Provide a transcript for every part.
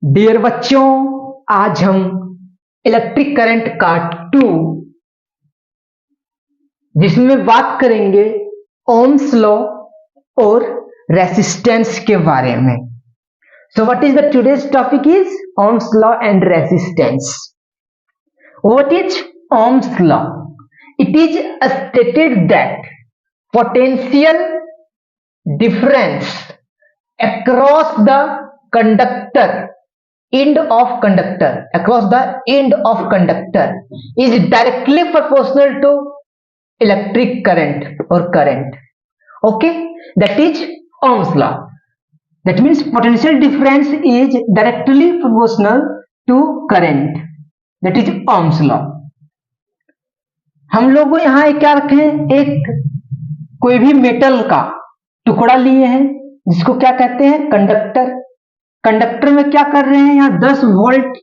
Dear बच्चों, आज हम इलेक्ट्रिक करंट का 2 जिसमें बात करेंगे ओम्स लॉ और रेसिस्टेंस के बारे में। So what is the today's topic is Ohm's law and resistance. What is Ohm's law? It is stated that potential difference across the conductor across the end of conductor is directly proportional to electric current or current. Okay, that is Ohm's law. That means potential difference is directly proportional to current. That is Ohm's law. हम लोग यहाँ क्या रखे हैं, एक कोई भी metal का टुकड़ा लिए हैं जिसको क्या कहते हैं, कंडक्टर। कंडक्टर में क्या कर रहे हैं, यहाँ 10 वोल्ट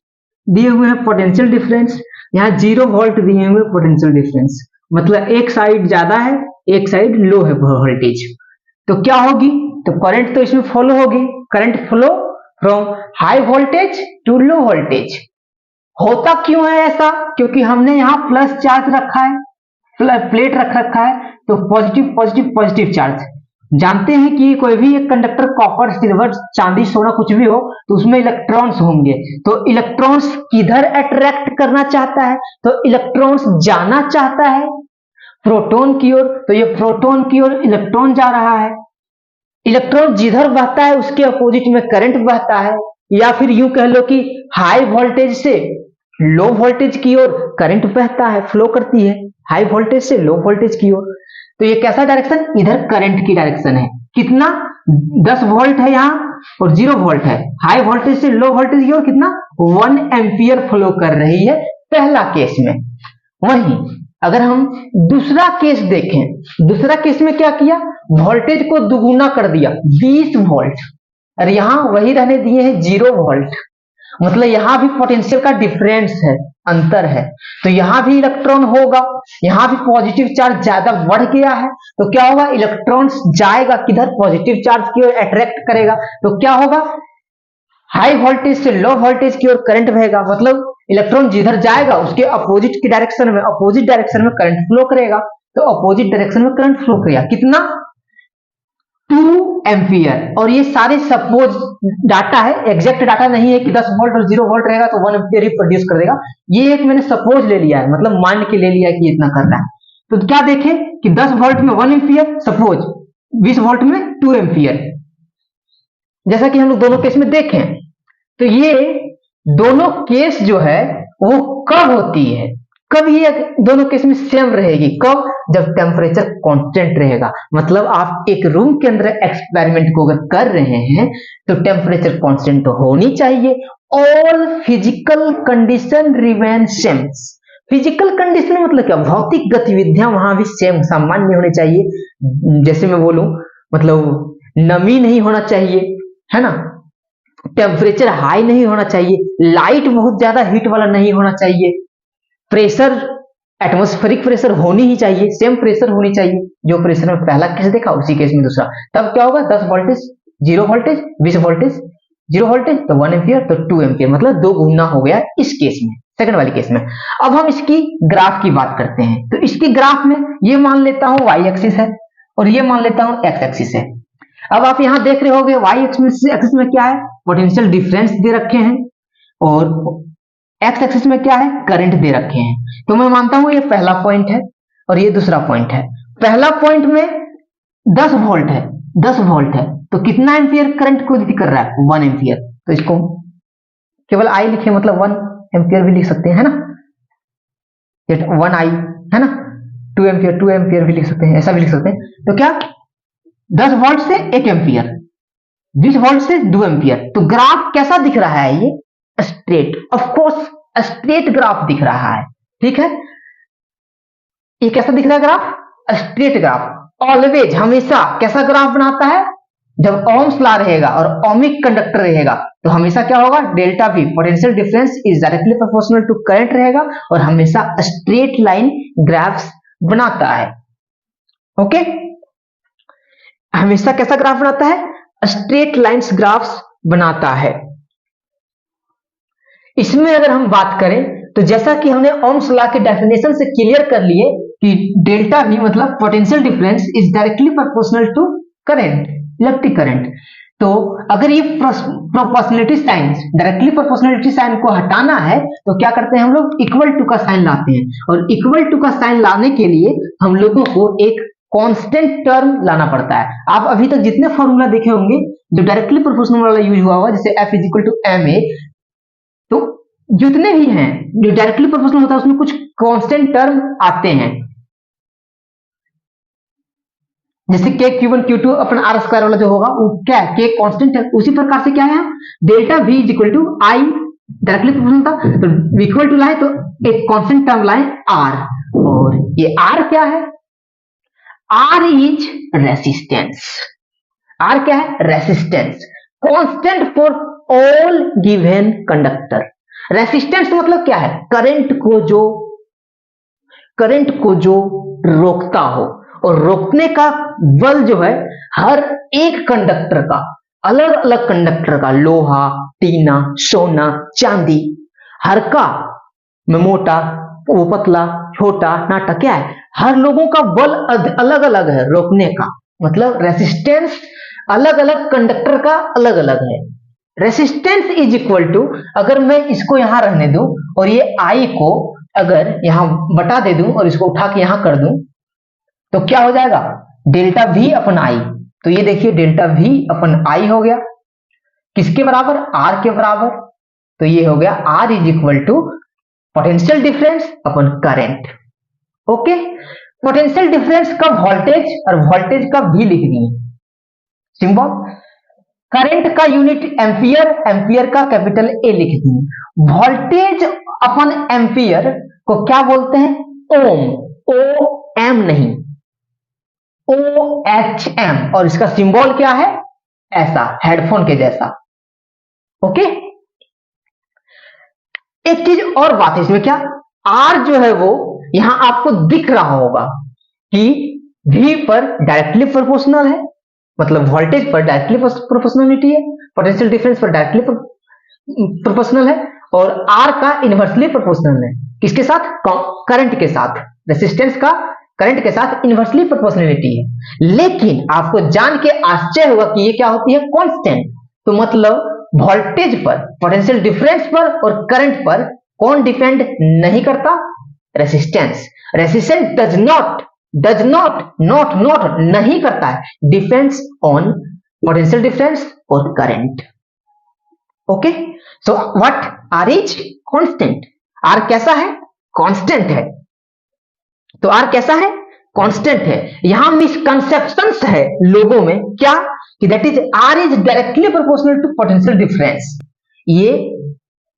दिए हुए हैं पोटेंशियल डिफरेंस, यहाँ 0 वोल्ट दिए हुए पोटेंशियल डिफरेंस। मतलब एक साइड ज्यादा है, एक साइड लो है वोल्टेज। तो क्या होगी, तो करंट तो इसमें फ्लो होगी। Current flow from high voltage to low voltage. होता क्यों है ऐसा? क्योंकि हमने यहाँ प्लस चार्ज रखा है, प्लेट रख रखा है, तो पॉजिटिव पॉजिटिव पॉजिटिव चार्ज। जानते हैं कि कोई भी एक कंडक्टर, कॉपर, सिल्वर, चांदी, सोना कुछ भी हो, तो उसमें इलेक्ट्रॉन्स होंगे। तो इलेक्ट्रॉन्स किधर अट्रैक्ट करना चाहता है, तो इलेक्ट्रॉन्स जाना चाहता है प्रोटॉन की ओर। तो ये प्रोटॉन की ओर इलेक्ट्रॉन जा रहा है। इलेक्ट्रॉन जिधर बहता है उसके अपोजिट में करंट बहता है, या फिर यूं कह लो कि हाई वोल्टेज से लो वोल्टेज की ओर करंट बहता है, फ्लो करती है हाई वोल्टेज से लो वोल्टेज की ओर। तो ये कैसा डायरेक्शन, इधर करंट की डायरेक्शन है। कितना, 10 वोल्ट है यहाँ और 0 वोल्ट है। हाई वोल्टेज से लो वोल्टेज की ओर कितना, 1 एम्पियर फ्लो कर रही है पहला केस में। वहीं अगर हम दूसरा केस देखें, दूसरा केस में क्या किया, वोल्टेज को दुगुना कर दिया, 20 वोल्ट, और यहां वही रहने दिए हैं 0 वोल्ट। मतलब यहां भी पोटेंशियल का डिफरेंस है, अंतर है। तो यहां भी इलेक्ट्रॉन होगा, यहां भी पॉजिटिव चार्ज ज्यादा बढ़ गया है। तो क्या होगा, इलेक्ट्रॉन्स जाएगा किधर, पॉजिटिव चार्ज की ओर अट्रैक्ट करेगा। तो क्या होगा, हाई वोल्टेज से लो वोल्टेज की ओर करंट बहेगा। मतलब इलेक्ट्रॉन जिधर जाएगा उसके अपोजिट की डायरेक्शन में, अपोजिट डायरेक्शन में करंट फ्लो करेगा। तो अपोजिट डायरेक्शन में करंट फ्लो करेगा कितना, 2 एम्पियर। और ये सारे सपोज डाटा है, एग्जैक्ट डाटा नहीं है कि 10 वोल्ट और 0 वोल्ट रहेगा तो 1 एम्पियर ही प्रोड्यूस कर देगा। ये एक मैंने सपोज ले लिया है, मतलब मान के ले लिया कि इतना कर रहा है। तो क्या देखें कि 10 वोल्ट में 1 एम्पियर, सपोज 20 वोल्ट में 2 एम्पियर, जैसा कि हम लोग दोनों केस में देखें। तो ये दोनों केस जो है वो कब होती है, कब ये दोनों केस में सेम रहेगी, कब, जब टेम्परेचर कांस्टेंट रहेगा। मतलब आप एक रूम के अंदर एक्सपेरिमेंट को अगर कर रहे हैं तो टेम्परेचर कांस्टेंट तो होनी चाहिए। All physical condition remain same. Physical condition मतलब क्या, भौतिक गतिविधियां वहां भी सेम, सामान्य होनी चाहिए। जैसे मैं बोलूं, मतलब नमी नहीं होना चाहिए, है ना, टेम्परेचर हाई नहीं होना चाहिए, लाइट बहुत ज्यादा हीट वाला नहीं होना चाहिए, प्रेशर, एटमॉस्फेरिक प्रेशर होनी ही चाहिए, सेम प्रेशर होनी चाहिए जो प्रेशर में पहला केस देखा उसी केस में दूसरा। तब क्या होगा, 10 वोल्टेज 0 वोल्टेज, 20 वोल्टेज 0 वोल्टेज, तो 1 एम्पियर तो 2 एम्पियर, मतलब 2 गुना हो गया इस केस में, सेकंड वाले केस में। अब हम इसकी ग्राफ की बात करते हैं। तो इसकी ग्राफ में ये मान लेता हूं y एक्सिस है और ये मान लेता हूं x एक्सिस है। अब आप यहां देख रहे होगे y एक्सिस में क्या है, पोटेंशियल डिफरेंस दे रखे हैं, और एक्स एक्सिस में क्या है, करंट दे रखे हैं। तो मैं मानता हूं ये पहला पॉइंट है और ये दूसरा पॉइंट है। पहला पॉइंट में 10 वोल्ट है, 10 वोल्ट है, तो कितना एम्पियर करंट को कर रहा है, 1 एम्पियर। तो इसको केवल आई लिखे, मतलब 1 एम्पियर भी लिख सकते हैं, है ना, 1 आई, है ना, 2 एम्पियर 2 एम्पियर भी लिख सकते हैं, ऐसा भी लिख सकते हैं। तो क्या, 10 वोल्ट से 1 एम्पियर, 20 वोल्ट से 2 एम्पियर। तो ग्राफ कैसा दिख रहा है, ये straight, of course straight graph दिख रहा है, ठीक है। ये कैसा दिख रहा है ग्राफ, स्ट्रेट ग्राफ। ऑलवेज, हमेशा कैसा ग्राफ बनाता है, जब ओम्स लॉ रहेगा और ओमिक कंडक्टर रहेगा तो हमेशा क्या होगा, delta V, potential difference is directly proportional to current रहेगा और हमेशा स्ट्रेट लाइन ग्राफ्स बनाता है। ओके, हमेशा कैसा ग्राफ बनाता है, स्ट्रेट लाइंस ग्राफ्स बनाता है। इसमें अगर हम बात करें तो जैसा कि हमने ओम्स लॉ के डेफिनेशन से क्लियर कर लिए कि डेल्टा V मतलब potential difference is directly proportional to current, electric current. तो अगर ये proportionality sign, directly proportionality sign को हटाना है तो क्या करते हैं हम लोग, इक्वल टू का साइन लाते हैं, और इक्वल टू का साइन लाने के लिए हम लोगों को एक कांस्टेंट टर्म लाना पड़ता है। आप अभी तक जितने फॉर्मूला देखे होंगे जो डायरेक्टली प्रोपोर्शनल वाला यूज हुआ होगा, जैसे F is equal to ma, तो जितने भी हैं जो डायरेक्टली प्रोपोर्शनल होता है उसमें कुछ कांस्टेंट टर्म आते हैं, जैसे के Q1 Q2 अपन R स्क्वायर वाला जो होगा वो क्या है, के कांस्टेंट है। उसी प्रकार से क्या है, delta V is equal to I, directly proportional था तो इक्वल टू लाए तो एक कांस्टेंट टर्म लाए R, और ये R क्या है, R इज रेसिस्टेंस। R क्या है, resistance, constant for all given conductor. Resistance मतलब क्या है, करंट को जो रोकता हो, और रोकने का बल जो है हर एक कंडक्टर का, अलग अलग कंडक्टर का, लोहा, टीना, सोना, चांदी, हर का में मोटा, वो पतला, छोटा, नाटा, क्या है, हर लोगों का बल अलग अलग है रोकने का, मतलब रेसिस्टेंस अलग अलग कंडक्टर का अलग अलग है। रेसिस्टेंस इज इक्वल टू, अगर मैं इसको यहां रहने दूं और ये I को अगर यहां बटा दे दूं और इसको उठा के यहां कर दूं तो क्या हो जाएगा, डेल्टा V अपन I। तो ये देखिए डेल्टा V अपन I हो गया, किसके बराबर, R के बराबर। तो ये हो गया R is equal to potential difference upon current. Okay, potential difference का वोल्टेज और वोल्टेज का V लिख दिए सिंबल, करंट का यूनिट एम्पियर, एम्पियर का कैपिटल A लिख दिए। वोल्टेज अपन एम्पियर को क्या बोलते हैं, ओम, OM नहीं, OHM, और इसका सिंबल क्या है, ऐसा, हेडफोन के जैसा। ओके, एक चीज और बात है इसमें, क्या R जो है वो यहां आपको दिख रहा होगा कि V पर डायरेक्टली प्रोपोर्शनल है, मतलब वोल्टेज पर डायरेक्टली प्रोपोर्शनलिटी है, पोटेंशियल डिफरेंस पर डायरेक्टली प्रोपोर्शनल है, और R का इनवर्सली प्रोपोर्शनल है, किसके साथ, करंट के साथ, रेसिस्टेंस का करंट के साथ इनवर्सली प्रोपोर्शनलिटी है। लेकिन आपको जान के आश्चर्य होगा कि ये क्या होती है, कांस्टेंट। तो मतलब वोल्टेज पर, पोटेंशियल डिफरेंस पर और करंट पर कौन डिपेंड नहीं करता, रेसिस्टेंस। रेसिस्टेंस डज नॉट नहीं करता है, डिपेंड्स ऑन पोटेंशियल डिफरेंस और current. Okay, so what, R is constant. R कैसा है, कांस्टेंट है। तो R कैसा है, कांस्टेंट है। यहां मिसकंसेप्शंस है लोगों में, क्या कि that is R is directly proportional to potential difference. ये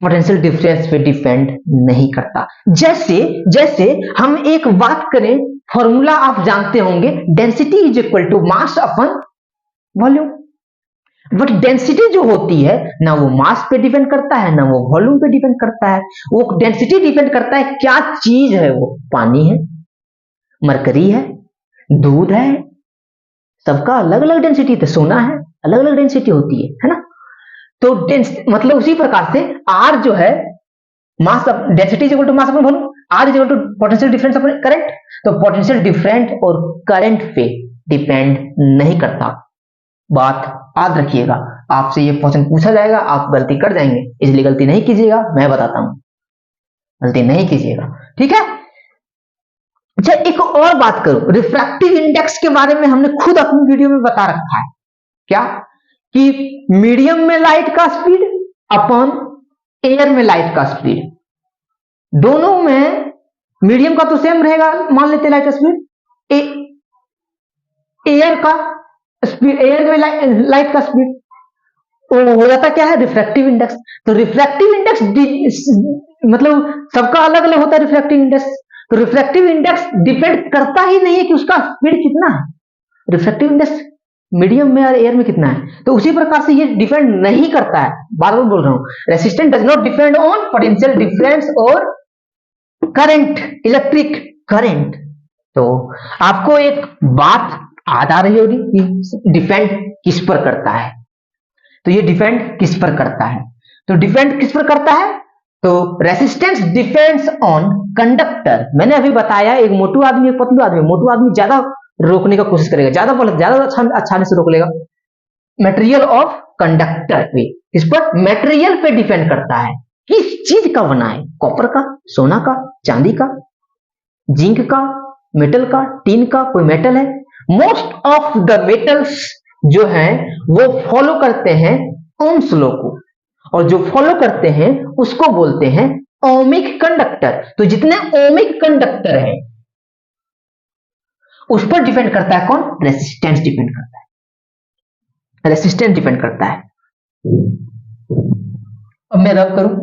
पोटेंशियल डिफरेंस पे डिपेंड नहीं करता। जैसे हम एक बात करें, फॉर्मूला आप जानते होंगे, density is equal to mass upon volume. But density जो होती है ना वो मास पे डिपेंड करता है ना वो वॉल्यूम पे डिपेंड करता है। वो डेंसिटी डिपेंड करता है क्या चीज है, वो पानी है, मरकरी है, दूध है, सबका अलग अलग डेंसिटी है, सोना है, अलग अलग डेंसिटी होती है ना। तो मतलब उसी प्रकार से R जो है mass, density is equal to mass upon volume, R is equal to potential difference upon current. तो पोटेंशियल डिफरेंस और करंट पे डिपेंड नहीं करता। बात याद रखिएगा, आपसे ये क्वेश्चन पूछा जाएगा, आप गलती कर जाएंगे, इसलिए गलती नहीं कीजिएगा, मैं बताता हूं, गलती नहीं कीजिएगा, ठीक है। अच्छा, एक और बात करूं, रिफ्रैक्टिव इंडेक्स के बारे में हमने खुद अपनी वीडियो में बता रखा है, क्या कि मीडियम में लाइट का स्पीड अपॉन एयर में लाइट का स्पीड, दोनों में मीडियम का तो सेम रहेगा, मान लेते लाइट का स्पीड, एयर का स्पीड, एयर में लाइट का स्पीड, तो हो जाता क्या है, रिफ्रैक्टिव इंडेक्स। तो रिफ्रैक्टिव इंडेक्स मतलब सबका अलग अलग होता है रिफ्रैक्टिव इंडेक्स। तो रिफ्रैक्टिव इंडेक्स डिपेंड करता ही नहीं है कि उसका स्पीड कितना है, रिफ्रैक्टिव इंडेक्स मीडियम में और एयर में कितना है। तो उसी प्रकार से ये डिपेंड नहीं करता है, बार बार बोल रहा हूं, resistance does not depend on potential difference और करंट, इलेक्ट्रिक करंट। तो आपको एक बात याद आ रही होगी कि डिपेंड किस पर करता है। तो ये डिपेंड किस पर करता है, तो डिपेंड किस पर करता है, तो रेसिस्टेंस डिपेंड्स ऑन कंडक्टर। मैंने अभी बताया एक मोटू आदमी एक पतलू आदमी, मोटू आदमी ज्यादा रोकने का कोशिश करेगा, ज्यादा आसानी से रोक लेगा। मटेरियल ऑफ कंडक्टर पे, इस पर मटेरियल पे डिपेंड करता है, किस चीज का बना है, कॉपर का, सोना का, चांदी का, जिंक का, मेटल का, टीन का, कोई मेटल है। मोस्ट ऑफ द मेटल्स जो हैं वो फॉलो करते हैं ओम्स लॉ को, और जो फॉलो करते हैं उसको बोलते हैं ओमिक कंडक्टर। तो जितने ओमिक कंडक्टर है उस पर डिपेंड करता है कौन? रेसिस्टेंस डिपेंड करता है, रेसिस्टेंस डिपेंड करता है। अब मैं रब करूं,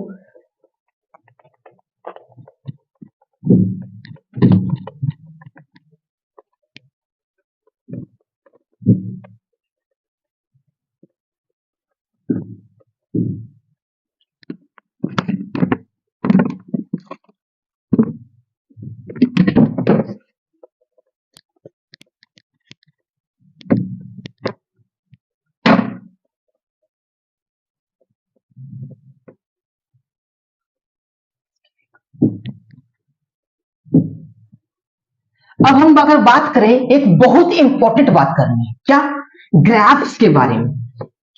अब हम अगर बात करें, एक बहुत इंपॉर्टेंट बात करनी है, क्या? ग्राफ्स के बारे में।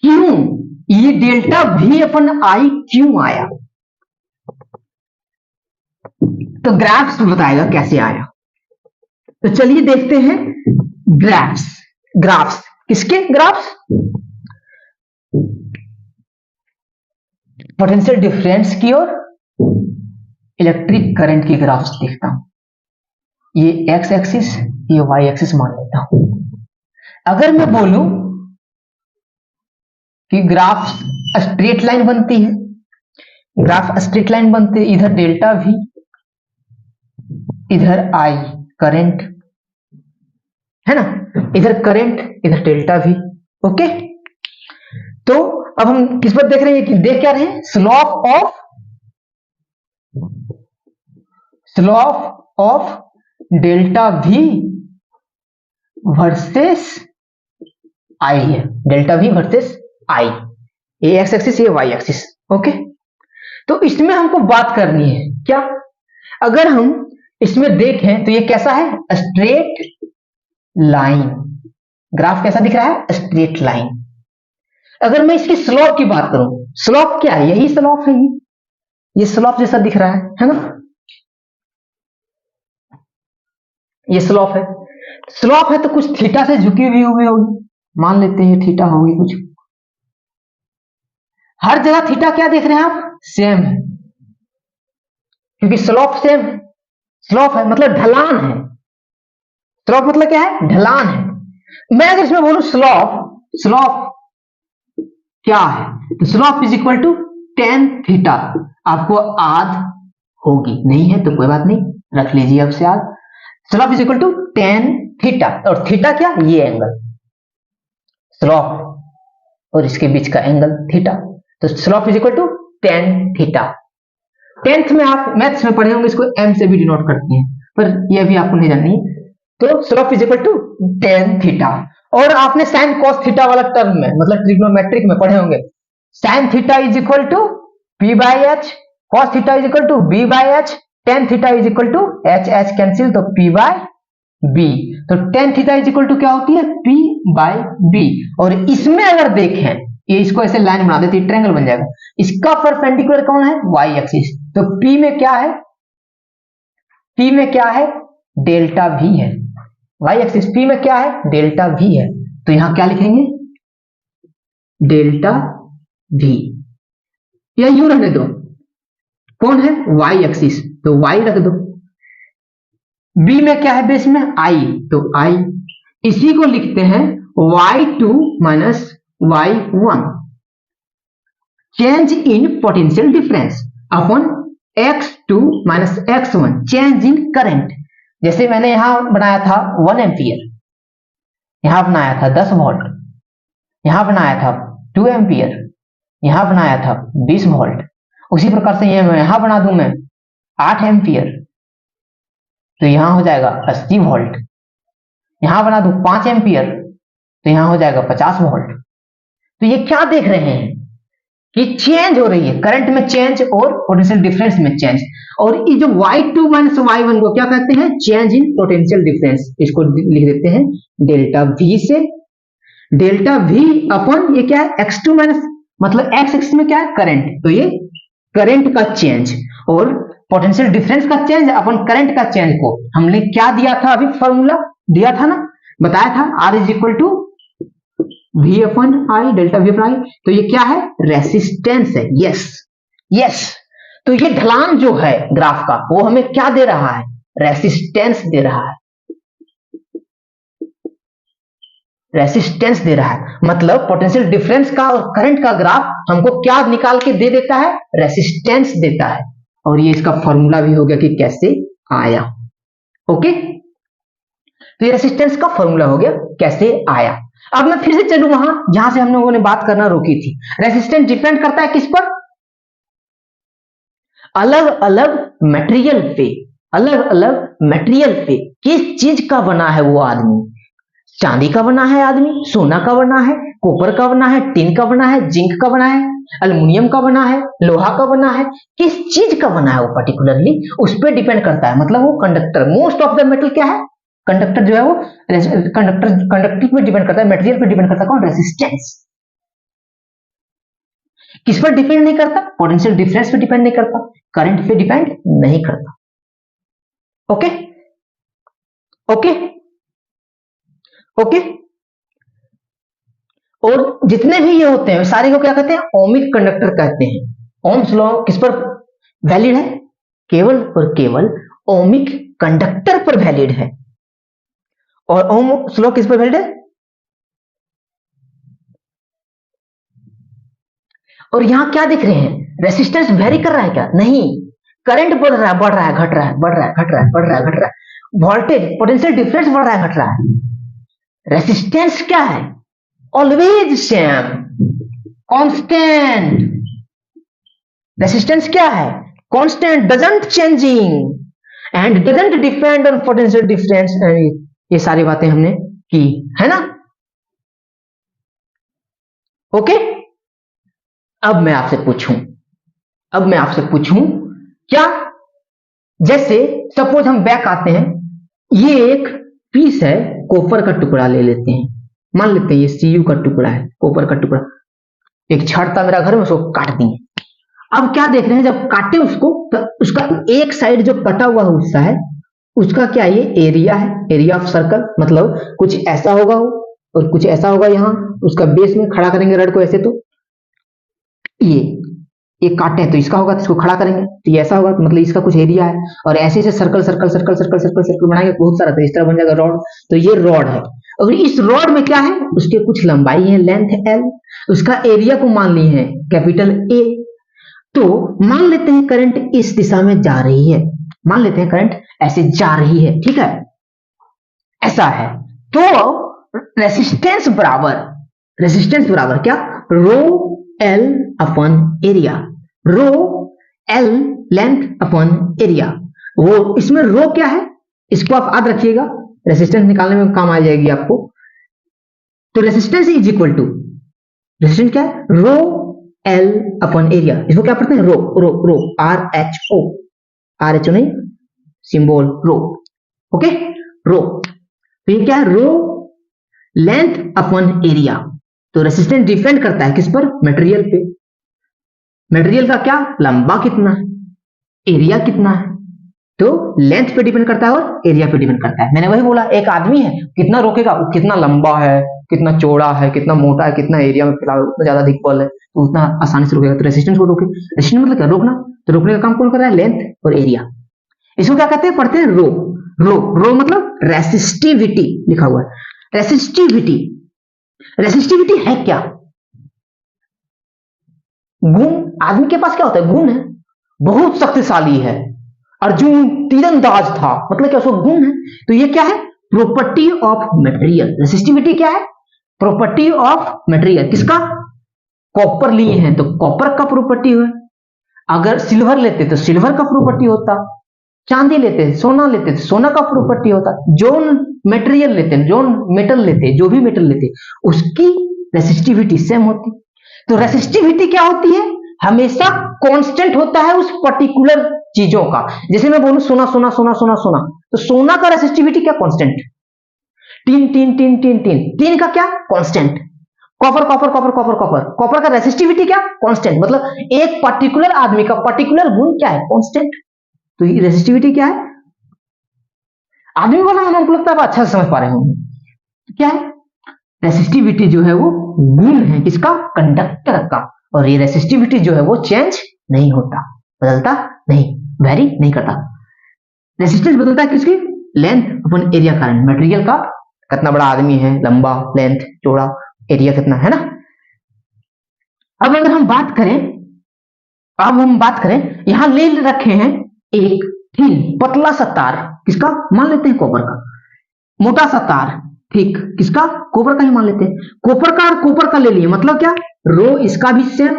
क्यों ये डेल्टा V अपन आई क्यों आया? तो ग्राफ्स बताएगा कैसे आया। तो चलिए देखते हैं ग्राफ्स। ग्राफ्स किसके? ग्राफ्स पोटेंशियल डिफरेंस की और इलेक्ट्रिक करंट की ग्राफ्स देखता हूं। ये एक्स एक्सिस, ये वाई एक्सिस मान लेता हूं। अगर मैं बोलूं कि ग्राफ स्ट्रेट लाइन बनती है, ग्राफ स्ट्रेट लाइन बनती है, इधर डेल्टा V, इधर I करंट है ना, इधर करंट, इधर डेल्टा V। ओके, तो अब हम किस पर देख रहे हैं कि देख क्या रहे हैं? Slope of delta V versus I है, डेल्टा V वर्सेस I, ये एक्स एक्सिस, ये वाई एक्सिस। ओके, तो इसमें हमको बात करनी है क्या? अगर हम इसमें देखें तो ये कैसा है? Straight line. ग्राफ कैसा दिख रहा है? Straight line. अगर मैं इसकी स्लोप की बात करूं, स्लोप क्या है? यही स्लोप है, ये स्लोप जैसा दिख रहा है ना, ये स्लोप है। स्लोप है तो कुछ थीटा से झुकी हुई होगी, मान लेते हैं थीटा होगी कुछ। हर जगह थीटा क्या देख रहे हैं आप? सेम है, क्योंकि स्लोप सेम है। स्लोप है मतलब ढलान है, स्लोप मतलब क्या है? ढलान है। मैं अगर इसमें बोलूं स्लोप क्या है, तो slope is equal to tan theta. आपको आध होगी, नहीं है तो कोई बात नहीं, रख लीजिए अब से आध। Slope is equal to tan theta, और थीटा क्या? ये एंगल, स्लोप और इसके बीच का एंगल थीटा। तो slope is equal to tan theta. Tenth में आप मैथ्स में पढ़े होंगे, इसको एम से भी डिनोट करते हैं, पर यह भी आपको नहीं जाननी है। तो slope is equal to tan theta. और आपने साइन कॉस थीटा वाला टर्म में, मतलब ट्रिग्नोमेट्रिक में पढ़े होंगे, sine theta is equal to P by H, cos theta is equal to B by H, tan theta is equal to H H cancel, तो P by B. तो tan theta is equal to क्या होती है? P by B. और इसमें अगर देखें, ये इसको ऐसे लाइन बना देती है, ट्रायंगल बन जाएगा। इसका परपेंडिकुलर कौन है? Y axis. तो P में क्या है? P में क्या है? डेल्टा V है। वाई एक्सिस P में क्या है? डेल्टा V है। तो यहां क्या लिखेंगे? डेल्टा V, या यू रहने दो, कौन है? वाई एक्सिस, तो Y रख दो। B में क्या है? बेस में I, तो I, इसी को लिखते हैं y2 minus y1, change in potential difference upon x2 minus x1, change in current. जैसे मैंने यहां बनाया था 1 एम्पियर, यहां बनाया था 10 वोल्ट, यहां बनाया था 2 एम्पियर, यहां बनाया था 20 वोल्ट। उसी प्रकार से ये मैं यहां बना दूं मैं 8 एम्पियर, तो यहां हो जाएगा 80 वोल्ट। यहां बना दूं 5 एम्पियर, तो यहां हो जाएगा 50 वोल्ट। तो ये क्या देख रहे हैं? कि चेंज हो रही है, करंट में चेंज और पोटेंशियल डिफरेंस में चेंज। और ये जो y2 माइनस y1 को क्या कहते हैं? Change in potential difference. इसको लिख देते हैं डेल्टा v से। डेल्टा v अपन ये क्या है? x2 माइनस मतलब x एक्सिस में क्या है? करंट, तो ये करंट का चेंज और पोटेंशियल डिफरेंस का चेंज अपन करंट का चेंज को हमने क्या दिया था? अभी फॉर्मूला दिया था ना, बताया था, R is equal to V upon I, delta V upon I। तो ये क्या है? रेसिस्टेंस है। यस यस, तो ये ढलान जो है ग्राफ का वो हमें क्या दे रहा है? रेसिस्टेंस दे रहा है, रेसिस्टेंस दे रहा है। मतलब पोटेंशियल डिफरेंस का और करंट का ग्राफ हमको क्या निकाल के दे देता है? रेसिस्टेंस देता है। और ये इसका फॉर्मूला भी हो गया कि कैसे आया। ओके, तो ये रेसिस्टेंस का फॉर्मूला हो गया कैसे आया। अब मैं फिर से चलूं वहां जहां से हम लोगों ने बात करना रोकी थी। रेसिस्टेंस डिपेंड करता है किस पर? अलग अलग मटेरियल पे, अलग अलग मटेरियल पे। किस चीज का बना है वो आदमी? चांदी का बना है आदमी, सोना का बना है, कॉपर का बना है, टिन का बना है, जिंक का बना है, एल्युमिनियम का बना है, लोहा का बना है, किस चीज का बना है वो पर्टिकुलरली उस पर डिपेंड करता है। मतलब वो conductor, most of the metal क्या है? कंडक्टर जो है वो कंडक्टिव पे डिपेंड करता है, मटेरियल पे डिपेंड करता है। कौन? रेसिस्टेंस। किस पर डिपेंड नहीं करता? पोटेंशियल डिफरेंस पे डिपेंड नहीं करता, करंट पे डिपेंड नहीं करता। Okay okay okay. और जितने भी ये होते हैं सारे को क्या कहते हैं? ओमिक कंडक्टर कहते हैं। ओम्स लॉ किस पर वैलिड है? केवल और केवल ओमिक कंडक्टर पर वैलिड है। और ओम्स लॉ किस पर वैलिड है? और यहां क्या देख रहे हैं? रेसिस्टेंस वेरी कर रहा है क्या? नहीं, करंट बढ़ रहा है, बढ़ रहा है, घट रहा है, बढ़ रहा है, घट रहा है, बढ़ रहा है, घट रहा है। वोल्टेज पोटेंशियल डिफरेंस बढ़ रहा है, घट रहा है। रेसिस्टेंस क्या है? Always same, constant. रेसिस्टेंस क्या है? Constant, doesn't changing and doesn't depend on potential difference. ये सारी बातें हमने की है ना। ओके, अब मैं आपसे पूछूं क्या, जैसे सपोज हम बैक आते हैं, ये एक पीस है, कॉपर का टुकड़ा ले लेते हैं, मान लेते हैं ये Cu का टुकड़ा है, कॉपर का टुकड़ा। एक छड़ था मेरा घर में, उसको काट दिए। अब क्या देख रहे हैं? जब काटे उसको तो उसका एक साइड जो कटा हुआ हिस्सा है उसका क्या? ये एरिया है, एरिया ऑफ सर्कल। मतलब कुछ ऐसा होगा और कुछ ऐसा होगा। यहाँ उसका बेस में खड़ा करेंगे रड को ऐसे, तो ये काटे हैं तो इसका होगा, तो इसको खड़ा करेंगे तो ये ऐसा होगा, तो मतलब इसका कुछ एरिया है। और ऐसे ऐसे circle circle circle circle circle circle बनाएंगे बहुत सारा, तो इस तरह बन जाएगा रॉड। तो ये रॉड है और इस रॉड में क्या है? उसके कुछ लंबाई है, लेंथ L, उसका एरिया को मान ली है कैपिटल A। तो मान लेते हैं करंट इस दिशा में जा रही है, मान लेते हैं करंट ऐसे जा रही है, ठीक है, ऐसा है। तो रेसिस्टेंस बराबर क्या? रो L अपन एरिया, रो L लेंथ अपन एरिया। वो इसमें रो क्या है इसको आप याद रखिएगा, रेसिस्टेंस निकालने में काम आ जाएगी आपको। तो resistance is equal to, resistance क्या है? Rho L upon area. इसको क्या पढ़ते हैं? Rho rho rho, RHO, RHO नहीं, सिंबल रो। Okay, rho. तो ये क्या है? Rho length upon area. तो रेसिस्टेंस डिपेंड करता है किस पर? मटेरियल पे। मटेरियल का क्या? लंबा कितना है, एरिया कितना है। तो लेंथ पे डिपेंड करता है और एरिया पे डिपेंड करता है। मैंने वही बोला, एक आदमी है, कितना रोकेगा? वो कितना लंबा है, कितना चौड़ा है, कितना मोटा है, कितना एरिया में फैला है, उतना ज्यादा अधिक बल है तो उतना आसानी से रोकेगा। तो रेसिस्टेंस को रोके, रेसिस्टेंस मतलब क्या? रोकना। तो रोकने का काम कौन कर रहा है? लेंथ और एरिया। इसको क्या कहते हैं? पढ़ते हैं रो। रो मतलब रेसिस्टिविटी लिखा हुआ है। रेसिस्टिविटी है क्या? गुण। आदमी के पास क्या होता है? गुण है, बहुत शक्तिशाली है, अर्जुन तीरंदाज था, मतलब क्या? उसको गुण है। तो ये क्या है? Property of material. रेसिस्टिविटी क्या है? Property of material. किसका? कॉपर लिए हैं तो कॉपर का प्रॉपर्टी है। अगर सिल्वर लेते तो सिल्वर का प्रॉपर्टी होता, चांदी लेते, सोना लेते तो सोना का प्रॉपर्टी होता। जो मटेरियल लेते, जो मेटल लेते, जो भी मेटल लेते उसकी रेसिस्टिविटी सेम होती। तो रेसिस्टिविटी क्या होती है, हमेशा कांस्टेंट होता है उस पर्टिकुलर चीजों का। जैसे मैं बोलूं सोना सोना सोना सोना सोना, तो सोना का रेसिस्टिविटी क्या, constant. Tin tin tin tin tin, tin का क्या, constant. Copper copper copper copper copper, copper का रेसिस्टिविटी क्या, कांस्टेंट। मतलब एक पर्टिकुलर आदमी का पर्टिकुलर गुण क्या है, कांस्टेंट। तो ये रेसिस्टिविटी क्या है, आदमी वाला हमको लगता है आप अच्छा से समझ पा रहे होंगे। क्या है रेसिस्टिविटी, जो है वो गुण है किसका, कंडक्टर का। और ये रेसिस्टिविटी जो है वो चेंज नहीं होता, बदलता नहीं, वेरी नहीं करता। रेसिस्टेंस बदलता है किसकी, लेंथ अपन एरिया कारण, मटेरियल का कितना बड़ा आदमी है, लंबा, लेंथ, चौड़ा, एरिया कितना है ना। अब अगर हम बात करें, अब हम बात करें, यहां ले रखे हैं एक थिन पतला सा तार, किसका, मान लेते हैं कॉपर का। मोटा सा तार, ठीक, किसका, कॉपर का ही मान लेते हैं। कॉपर का और कॉपर का ले लिए, मतलब क्या, रो इसका भी सेम,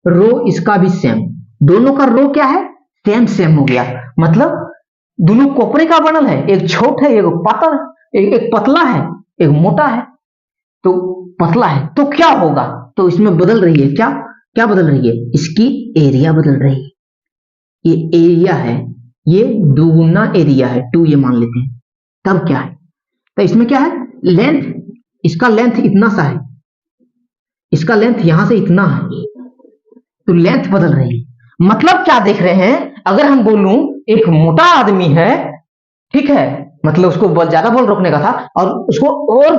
रो इसका भी सेम, दोनों का रो क्या है, सेम सेम हो गया। मतलब दोनों कॉपर का बनल है, एक छोट है, एक पातल, एक पतला है, एक मोटा है। तो पतला है तो क्या होगा, तो इसमें बदल रही है क्या, क्या बदल रही है, इसकी एरिया बदल रही है। ये एरिया है, ये दुगुना एरिया है, 2 ये मान लेते हैं। तब क्या है, तो इसमें क्या है, लेंथ, इसका लेंथ इतना सा है, इसका लेंथ यहां से इतना है, तो लेंथ बदल रही है। मतलब क्या देख रहे हैं, अगर हम बोलूं एक मोटा आदमी है, ठीक है, मतलब उसको बहुत ज्यादा बॉल रोकने का था, और उसको और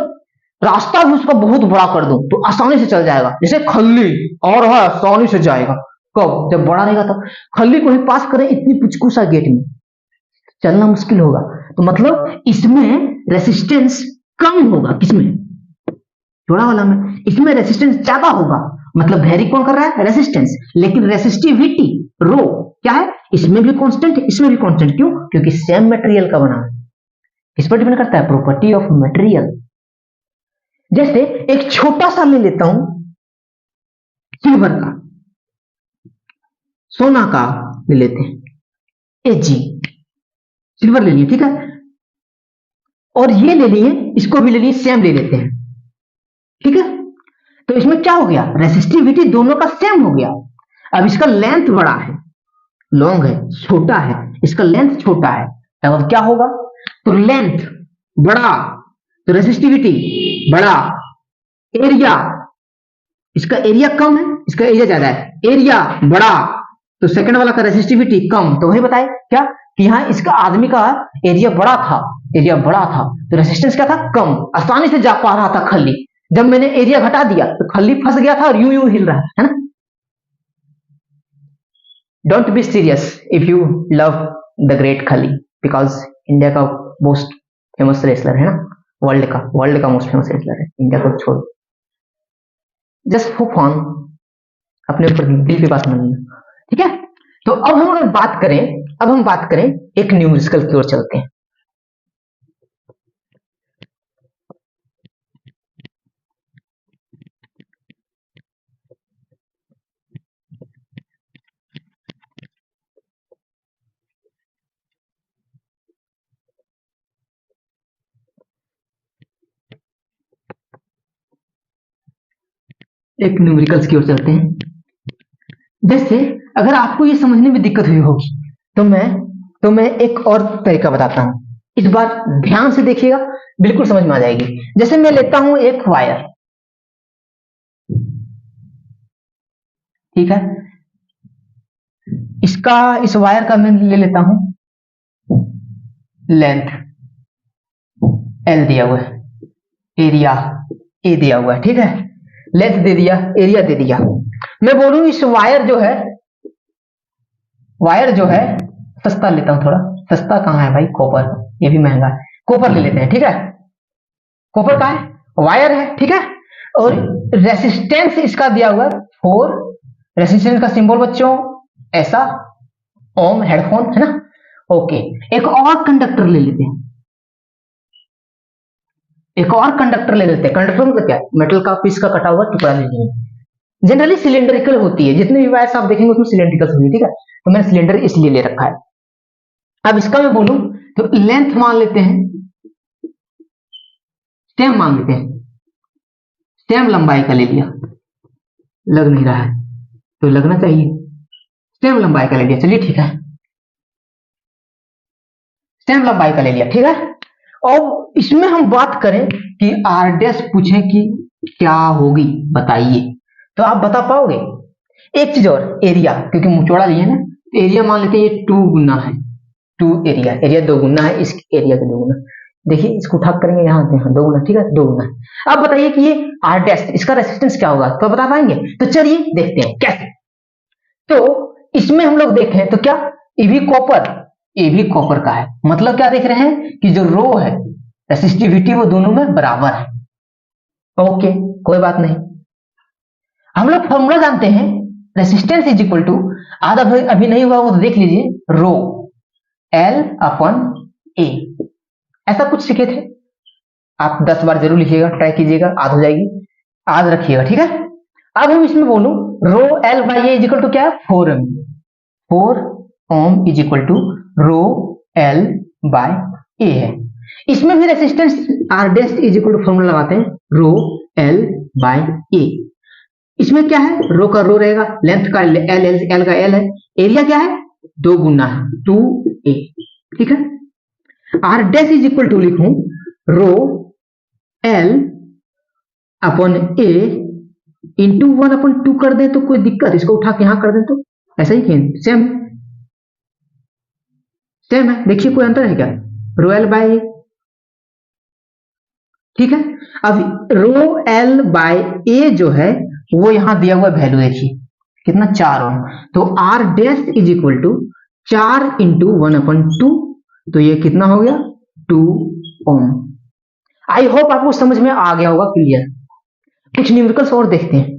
रास्ता भी उसका बहुत बड़ा कर दूं तो आसानी से चल जाएगा, जैसे खल्ली, और है आसानी से जाएगा। कब, जब बड़ा रहेगा तब। खल्ली को ही पास करें इतनी पुचकू गेट में, चलना मुश्किल होगा। तो मतलब इसमें रेसिस्टेंस कम होगा, किसमें, छोटा वाला में। इसमें रेसिस्टेंस ज्यादा होगा, मतलब वेरी कौन कर रहा है, रेसिस्टेंस। लेकिन रेसिस्टिविटी रो क्या है, इसमें भी कांस्टेंट, इसमें भी कांस्टेंट। क्यों, क्योंकि सेम मटेरियल का बना है। किस पर डिपेंड करता है, प्रॉपर्टी ऑफ मटेरियल। जैसे एक छोटा सा ले लेता हूं सिल्वर का, सोना का ले लेते हैं, एजी, सिल्वर ले लिए, ठीक है, और ये ले लिए, इसको भी ले लिए, सेम ले लेते हैं, ठीक है। तो इसमें क्या हो गया, रेसिस्टिविटी दोनों का सेम हो गया। अब इसका लेंथ बड़ा है, लॉन्ग है, छोटा है, इसका लेंथ छोटा है, तब अब क्या होगा, तो लेंथ बड़ा तो रेसिस्टिविटी बड़ा, एरिया, इसका एरिया कम है, इसका एरिया ज्यादा है, एरिया बड़ा तो सेकंड वाला का रेसिस्टिविटी कम। तो वही बताए क्या कि यहां इसका आदमी का एरिया बड़ा था, एरिया बड़ा था तो रेसिस्टेंस क्या था, कम, आसानी से जा पा रहा था खल्ली। जब मैंने एरिया घटा दिया तो खल्ली फंस गया था और यूं यूं हिल रहा है ना। Don't be serious if you love the great खली, बिकॉज इंडिया का मोस्ट फेमस रेसलर है ना, वर्ल्ड का मोस्ट फेमस रेसलर है, इंडिया को छोड़, जस्ट फॉर फन, अपने ऊपर दिल की बात मान लेना, ठीक है। तो अब हम अगर बात करें, अब हम बात करें एक न्यूमेरिकल की ओर चलते हैं। एक न्यूमेरिकल्स की ओर चलते हैं। जैसे अगर आपको ये समझने में दिक्कत हुई होगी तो मैं एक और तरीका बताता हूं, इस बार ध्यान से देखिएगा, बिल्कुल समझ में आ जाएगी। जैसे मैं लेता हूं एक वायर, ठीक है, इसका, इस वायर का मैं ले लेता हूं लेंथ एल दिया हुआ है, एरिया ए दिया हुआ है, ठीक है, लेंथ दे दिया, एरिया दे दिया। मैं बोलूं इस वायर जो है सस्ता लेता हूं, थोड़ा सस्ता कहां है भाई, कॉपर, ये भी महंगा है, कॉपर ले लेते हैं, ठीक है, कॉपर का है, वायर है, ठीक है, और रेसिस्टेंस इसका दिया हुआ है 4, रेसिस्टेंस का सिंबल बच्चों ऐसा, ओम, हेडफोन है ना, ओके। एक और कंडक्टर ले लेते हैं, एक और कंडक्टर ले लेते हैं। कंडक्टर मतलब क्या है, मेटल का पीस का कटा हुआ टुकड़ा ले लेंगे, जनरली सिलेंड्रिकल होती है, जितने भी वायर्स आप देखेंगे उसमें सिलेंड्रिकल होती है, ठीक है, तो मैंने सिलेंडर इसलिए ले रखा है। अब इसका मैं बोलूं तो लेंथ मान लेते हैं, सेम मान लेते हैं, सेम लंबाई का ले लिया, लग नहीं रहा है, तो लगना चाहिए। स्टेम लंबाई का ले लिया, चलिए ठीक है, स्टेम लंबाई का ले लिया, ठीक है। और इसमें हम बात करें कि आर डैश पूछे कि क्या होगी बताइए, तो आप बता पाओगे? एक चीज और, एरिया, क्योंकि मुचौड़ा लिए ना, एरिया मान लेते हैं ये 2 गुना है, 2 एरिया, एरिया 2 गुना है इस एरिया के 2 गुना। देखिए इसको उठा करेंगे यहाँ 2 गुना, ठीक है, 2 गुना। अब बताइए कि ये आर डैश इसका रेसिस्टेंस क्या होगा, तो बता पाएंगे? तो चलिए देखते हैं कैसे। तो इसमें हम लोग देखें तो क्या, ये भी कॉपर का है, मतलब क्या देख रहे हैं कि जो रो है रेसिस्टिविटी वो दोनों में बराबर है। ओके, कोई बात नहीं। हम लोग फॉर्मूला जानते हैं, रेसिस्टेंस इज इक्वल टू, आधा अभी नहीं हुआ वो तो देख लीजिए, रो एल अपन ए, ऐसा कुछ सीखे थे आप। 10 बार जरूर लिखिएगा, ट्राई कीजिएगा, याद हो जाएगी, याद रखिएगा, ठीक है। अब हम इसमें बोलूं rho L by A is equal to क्या है, 4 ohm, 4 ohm is equal to rho L by A है। इसमें भी resistance R dash is equal to formula लगाते हैं, रो एल बाय ए। इसमें क्या है, रो का रो रहेगा, लेंथ का एल का एल है, एरिया क्या है 2 गुना है 2a, ठीक है। R dash is equal to लिखूं रो एल अपन ए इंटू 1/2 कर दे तो कोई दिक्कत, इसको उठा के यहां कर दे तो ऐसा ही सेम सेम है, देखिए कोई अंतर है क्या, रो एल बाय ए, ठीक है। अब रो एल बाय ए जो है वो यहां दिया हुआ वैल्यू देखिए कितना, 4 ओम, तो R dash is equal to 4 into 1/2, तो ये कितना हो गया 2 ओम। आई होप आपको समझ में आ गया होगा, क्लियर। कुछ न्यूमेरिकल्स और देखते हैं।